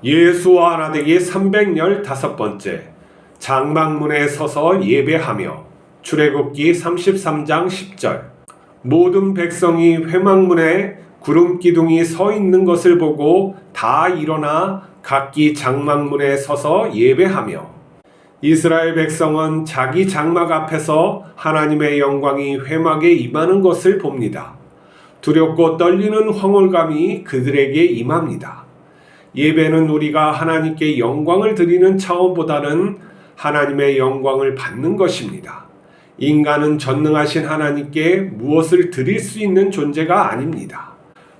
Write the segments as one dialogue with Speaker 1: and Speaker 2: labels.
Speaker 1: 예수와 하나 되기 315번째 장막문에 서서 예배하며. 출애굽기 33장 10절. 모든 백성이 회막문에 구름 기둥이 서 있는 것을 보고 다 일어나 각기 장막문에 서서 예배하며. 이스라엘 백성은 자기 장막 앞에서 하나님의 영광이 회막에 임하는 것을 봅니다. 두렵고 떨리는 황홀감이 그들에게 임합니다. 예배는 우리가 하나님께 영광을 드리는 차원보다는 하나님의 영광을 받는 것입니다. 인간은 전능하신 하나님께 무엇을 드릴 수 있는 존재가 아닙니다.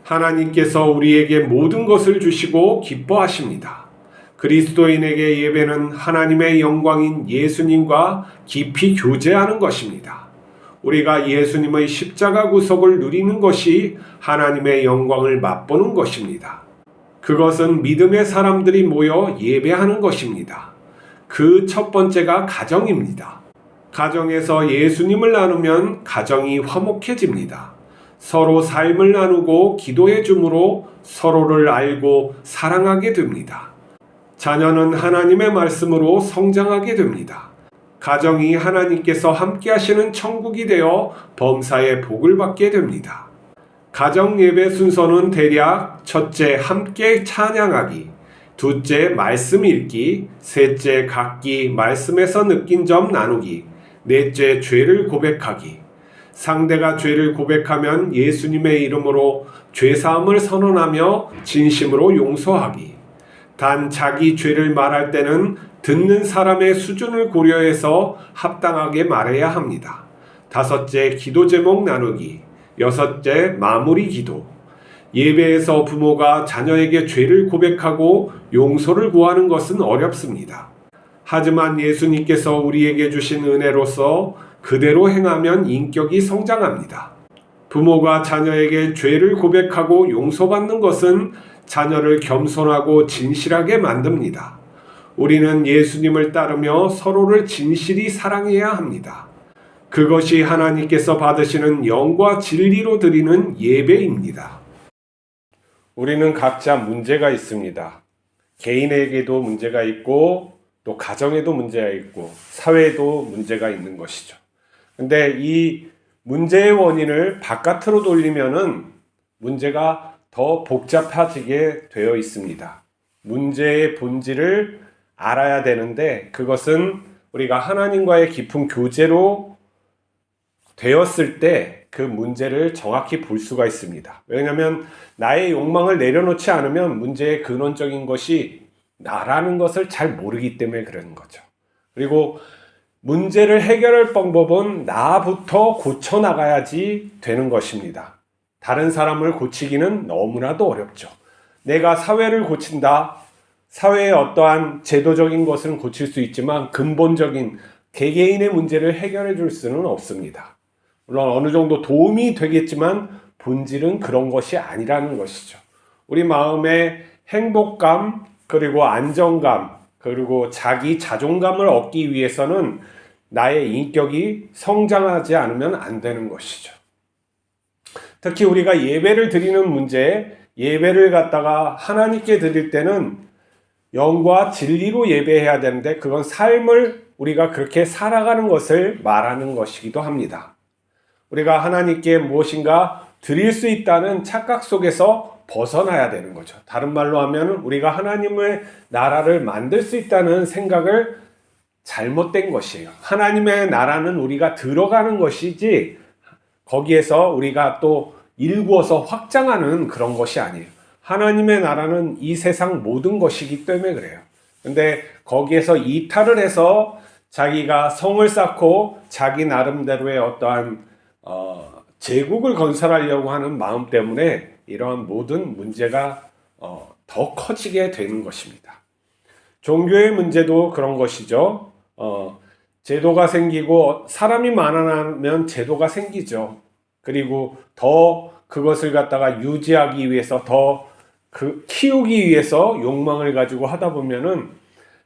Speaker 1: 하나님께서 우리에게 모든 것을 주시고 기뻐하십니다. 그리스도인에게 예배는 하나님의 영광인 예수님과 깊이 교제하는 것입니다. 우리가 예수님의 십자가 구속을 누리는 것이 하나님의 영광을 맛보는 것입니다. 그것은 믿음의 사람들이 모여 예배하는 것입니다. 그 첫 번째가 가정입니다. 가정에서 예수님을 나누면 가정이 화목해집니다. 서로 삶을 나누고 기도해 줌으로 서로를 알고 사랑하게 됩니다. 자녀는 하나님의 말씀으로 성장하게 됩니다. 가정이 하나님께서 함께 하시는 천국이 되어 범사의 복을 받게 됩니다. 가정 예배 순서는 대략 첫째 함께 찬양하기, 둘째 말씀 읽기, 셋째 각기 말씀에서 느낀 점 나누기, 넷째 죄를 고백하기. 상대가 죄를 고백하면 예수님의 이름으로 죄사함을 선언하며 진심으로 용서하기. 단 자기 죄를 말할 때는 듣는 사람의 수준을 고려해서 합당하게 말해야 합니다. 다섯째 기도 제목 나누기. 여섯째 마무리 기도. 예배에서 부모가 자녀에게 죄를 고백하고 용서를 구하는 것은 어렵습니다. 하지만 예수님께서 우리에게 주신 은혜로서 그대로 행하면 인격이 성장합니다. 부모가 자녀에게 죄를 고백하고 용서받는 것은 자녀를 겸손하고 진실하게 만듭니다. 우리는 예수님을 따르며 서로를 진실히 사랑해야 합니다. 그것이 하나님께서 받으시는 영과 진리로 드리는 예배입니다. 우리는 각자 문제가 있습니다. 개인에게도 문제가 있고 또 가정에도 문제가 있고 사회에도 문제가 있는 것이죠. 근데 이 문제의 원인을 바깥으로 돌리면은 문제가 더 복잡해지게 되어 있습니다. 문제의 본질을 알아야 되는데 그것은 우리가 하나님과의 깊은 교제로 되었을 때 그 문제를 정확히 볼 수가 있습니다. 왜냐하면 나의 욕망을 내려놓지 않으면 문제의 근원적인 것이 나라는 것을 잘 모르기 때문에 그러는 거죠. 그리고 문제를 해결할 방법은 나부터 고쳐나가야지 되는 것입니다. 다른 사람을 고치기는 너무나도 어렵죠. 내가 사회를 고친다. 사회의 어떠한 제도적인 것은 고칠 수 있지만 근본적인 개개인의 문제를 해결해 줄 수는 없습니다. 물론 어느 정도 도움이 되겠지만 본질은 그런 것이 아니라는 것이죠. 우리 마음의 행복감, 그리고 안정감, 그리고 자기 자존감을 얻기 위해서는 나의 인격이 성장하지 않으면 안 되는 것이죠. 특히 우리가 예배를 드리는 문제, 예배를 갖다가 하나님께 드릴 때는 영과 진리로 예배해야 되는데 그건 삶을 우리가 그렇게 살아가는 것을 말하는 것이기도 합니다. 우리가 하나님께 무엇인가 드릴 수 있다는 착각 속에서 벗어나야 되는 거죠. 다른 말로 하면 우리가 하나님의 나라를 만들 수 있다는 생각을 잘못된 것이에요. 하나님의 나라는 우리가 들어가는 것이지 거기에서 우리가 또 일구어서 확장하는 그런 것이 아니에요. 하나님의 나라는 이 세상 모든 것이기 때문에 그래요. 근데 거기에서 이탈을 해서 자기가 성을 쌓고 자기 나름대로의 어떠한 제국을 건설하려고 하는 마음 때문에 이러한 모든 문제가 더 커지게 되는 것입니다. 종교의 문제도 그런 것이죠. 제도가 생기고 사람이 많아나면 제도가 생기죠. 그리고 더 그것을 갖다가 유지하기 위해서 더 키우기 위해서 욕망을 가지고 하다 보면은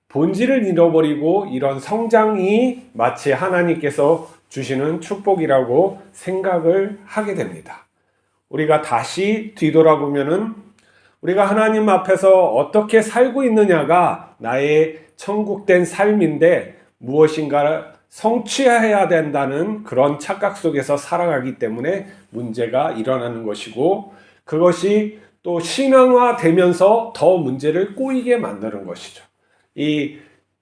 Speaker 1: 본질을 잃어버리고 이런 성장이 마치 하나님께서 주시는 축복이라고 생각을 하게 됩니다. 우리가 다시 뒤돌아보면은 우리가 하나님 앞에서 어떻게 살고 있느냐가 나의 천국된 삶인데 무엇인가 성취해야 된다는 그런 착각 속에서 살아가기 때문에 문제가 일어나는 것이고, 그것이 또 신앙화되면서 더 문제를 꼬이게 만드는 것이죠. 이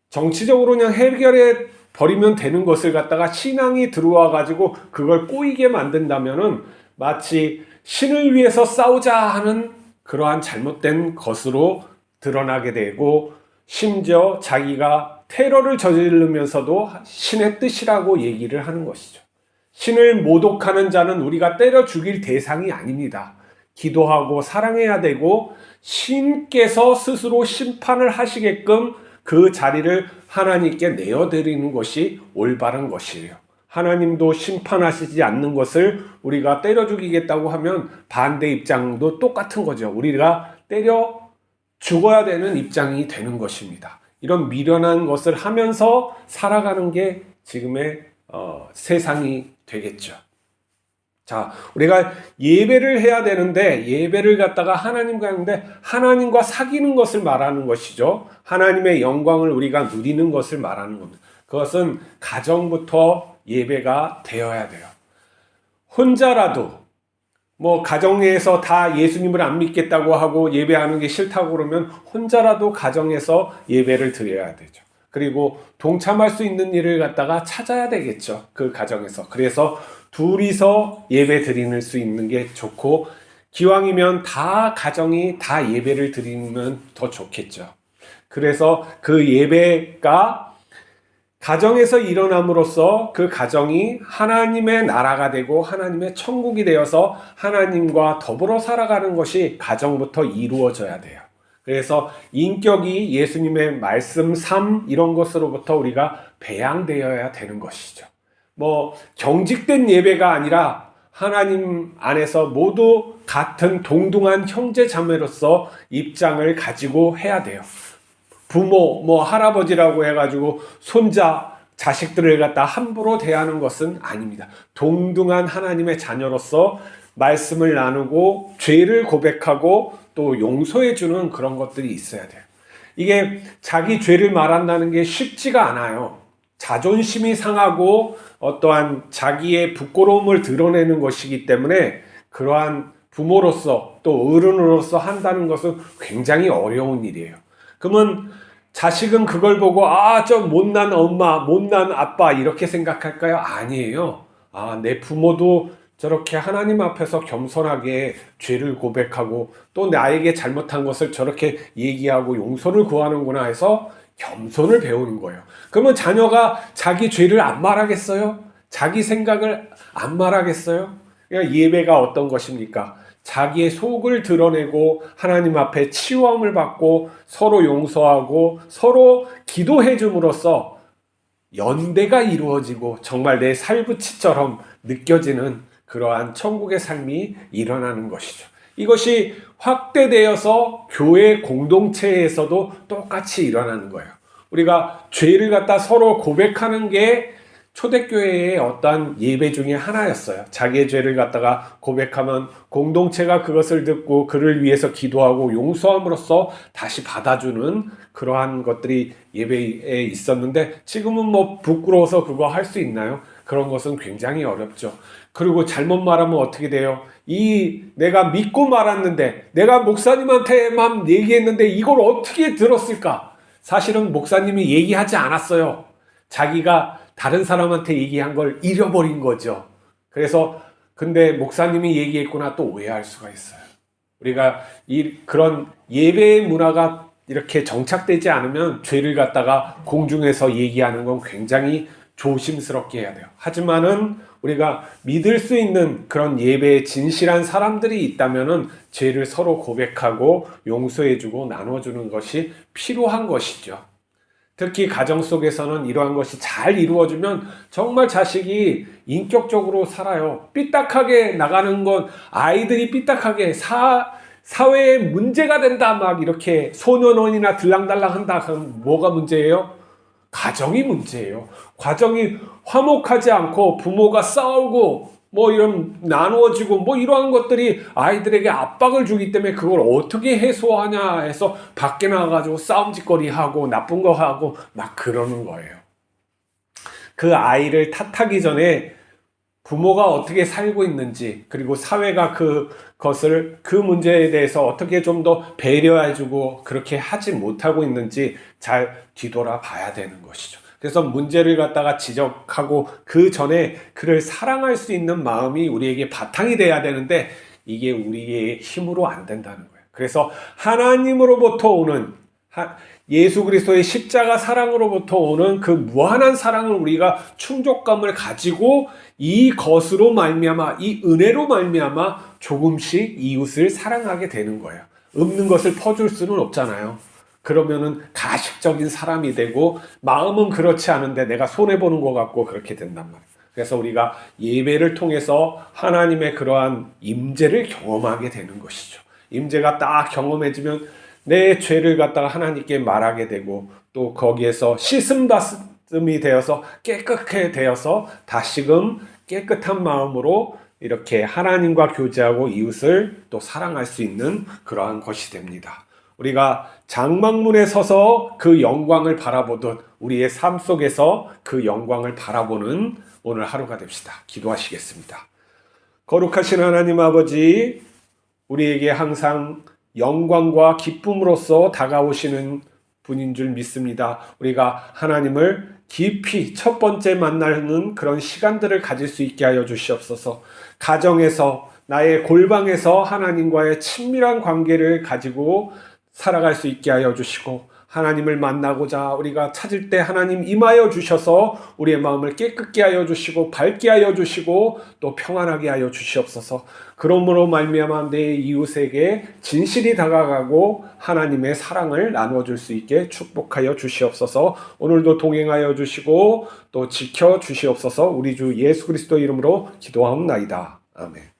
Speaker 1: 정치적으로 그냥 해결해 버리면 되는 것을 갖다가 신앙이 들어와 가지고 그걸 꼬이게 만든다면은 마치 신을 위해서 싸우자 하는 그러한 잘못된 것으로 드러나게 되고, 심지어 자기가 테러를 저지르면서도 신의 뜻이라고 얘기를 하는 것이죠. 신을 모독하는 자는 우리가 때려 죽일 대상이 아닙니다. 기도하고 사랑해야 되고 신께서 스스로 심판을 하시게끔 그 자리를 하나님께 내어드리는 것이 올바른 것이에요. 하나님도 심판하시지 않는 것을 우리가 때려 죽이겠다고 하면 반대 입장도 똑같은 거죠. 우리가 때려 죽어야 되는 입장이 되는 것입니다. 이런 미련한 것을 하면서 살아가는 게 지금의 세상이 되겠죠. 자, 우리가 예배를 해야 되는데 예배를 갖다가 하나님과 하는데 하나님과 사귀는 것을 말하는 것이죠. 하나님의 영광을 우리가 누리는 것을 말하는 겁니다. 그것은 가정부터 예배가 되어야 돼요. 혼자라도 가정에서 다 예수님을 안 믿겠다고 하고 예배하는 게 싫다고 그러면 혼자라도 가정에서 예배를 드려야 되죠. 그리고 동참할 수 있는 일을 갖다가 찾아야 되겠죠. 그 가정에서. 그래서 둘이서 예배 드리는 수 있는 게 좋고, 기왕이면 다 가정이 다 예배를 드리면 더 좋겠죠. 그래서 그 예배가 가정에서 일어남으로써 그 가정이 하나님의 나라가 되고 하나님의 천국이 되어서 하나님과 더불어 살아가는 것이 가정부터 이루어져야 돼요. 그래서 인격이 예수님의 말씀, 삶 이런 것으로부터 우리가 배양되어야 되는 것이죠. 경직된 예배가 아니라 하나님 안에서 모두 같은 동등한 형제 자매로서 입장을 가지고 해야 돼요. 부모, 할아버지라고 해가지고 손자, 자식들을 갖다 함부로 대하는 것은 아닙니다. 동등한 하나님의 자녀로서 말씀을 나누고 죄를 고백하고 또 용서해주는 그런 것들이 있어야 돼요. 이게 자기 죄를 말한다는 게 쉽지가 않아요. 자존심이 상하고 어떠한 자기의 부끄러움을 드러내는 것이기 때문에 그러한 부모로서 또 어른으로서 한다는 것은 굉장히 어려운 일이에요. 그러면 자식은 그걸 보고 저 못난 엄마, 못난 아빠 이렇게 생각할까요? 아니에요. 내 부모도 저렇게 하나님 앞에서 겸손하게 죄를 고백하고 또 나에게 잘못한 것을 저렇게 얘기하고 용서를 구하는구나 해서 겸손을 배우는 거예요. 그러면 자녀가 자기 죄를 안 말하겠어요? 자기 생각을 안 말하겠어요? 그러니까 예배가 어떤 것입니까? 자기의 속을 드러내고 하나님 앞에 치유함을 받고 서로 용서하고 서로 기도해 줌으로써 연대가 이루어지고 정말 내 살부치처럼 느껴지는 그러한 천국의 삶이 일어나는 것이죠. 이것이 확대되어서 교회 공동체에서도 똑같이 일어나는 거예요. 우리가 죄를 갖다 서로 고백하는 게 초대교회의 어떠한 예배 중에 하나였어요. 자기의 죄를 갖다가 고백하면 공동체가 그것을 듣고 그를 위해서 기도하고 용서함으로써 다시 받아주는 그러한 것들이 예배에 있었는데, 지금은 부끄러워서 그거 할 수 있나요? 그런 것은 굉장히 어렵죠. 그리고 잘못 말하면 어떻게 돼요? 내가 믿고 말았는데, 내가 목사님한테만 얘기했는데 이걸 어떻게 들었을까? 사실은 목사님이 얘기하지 않았어요. 자기가 다른 사람한테 얘기한 걸 잃어버린 거죠. 그래서 근데 목사님이 얘기했구나 또 오해할 수가 있어요. 우리가 그런 예배의 문화가 이렇게 정착되지 않으면 죄를 갖다가 공중에서 얘기하는 건 굉장히 조심스럽게 해야 돼요. 하지만은 우리가 믿을 수 있는 그런 예배에 진실한 사람들이 있다면은 죄를 서로 고백하고 용서해주고 나눠주는 것이 필요한 것이죠. 특히 가정 속에서는 이러한 것이 잘 이루어지면 정말 자식이 인격적으로 살아요. 삐딱하게 나가는 건 아이들이 삐딱하게 사회에 문제가 된다 막 이렇게 소년원이나 들랑달랑 한다 그럼 뭐가 문제예요? 가정이 문제예요. 가정이 화목하지 않고 부모가 싸우고 뭐 이런 나누어지고 뭐 이러한 것들이 아이들에게 압박을 주기 때문에 그걸 어떻게 해소하냐 해서 밖에 나가가지고 싸움짓거리 하고 나쁜 거 하고 막 그러는 거예요. 그 아이를 탓하기 전에 부모가 어떻게 살고 있는지, 그리고 사회가 그것을, 그 문제에 대해서 어떻게 좀 더 배려해주고 그렇게 하지 못하고 있는지 잘 뒤돌아 봐야 되는 것이죠. 그래서 문제를 갖다가 지적하고 그 전에 그를 사랑할 수 있는 마음이 우리에게 바탕이 돼야 되는데 이게 우리의 힘으로 안 된다는 거예요. 그래서 하나님으로부터 오는 예수 그리스도의 십자가 사랑으로부터 오는 그 무한한 사랑을 우리가 충족감을 가지고 이것으로 말미암아, 이 은혜로 말미암아 조금씩 이웃을 사랑하게 되는 거예요. 없는 것을 퍼줄 수는 없잖아요. 그러면은 가식적인 사람이 되고 마음은 그렇지 않은데 내가 손해보는 것 같고 그렇게 된단 말이에요. 그래서 우리가 예배를 통해서 하나님의 그러한 임재를 경험하게 되는 것이죠. 임재가 딱 경험해지면 내 죄를 갖다가 하나님께 말하게 되고 또 거기에서 씻음받음이 되어서 깨끗하게 되어서 다시금 깨끗한 마음으로 이렇게 하나님과 교제하고 이웃을 또 사랑할 수 있는 그러한 것이 됩니다. 우리가 장막문에 서서 그 영광을 바라보듯 우리의 삶 속에서 그 영광을 바라보는 오늘 하루가 됩시다. 기도하시겠습니다. 거룩하신 하나님 아버지, 우리에게 항상 영광과 기쁨으로써 다가오시는 분인 줄 믿습니다. 우리가 하나님을 깊이 첫 번째 만나는 그런 시간들을 가질 수 있게 하여 주시옵소서. 가정에서, 나의 골방에서 하나님과의 친밀한 관계를 가지고 살아갈 수 있게 하여 주시고, 하나님을 만나고자 우리가 찾을 때 하나님 임하여 주셔서 우리의 마음을 깨끗게 하여 주시고 밝게 하여 주시고 또 평안하게 하여 주시옵소서. 그러므로 말미암아 내 이웃에게 진실이 다가가고 하나님의 사랑을 나누어줄 수 있게 축복하여 주시옵소서. 오늘도 동행하여 주시고 또 지켜 주시옵소서. 우리 주 예수 그리스도 이름으로 기도하옵나이다. 아멘.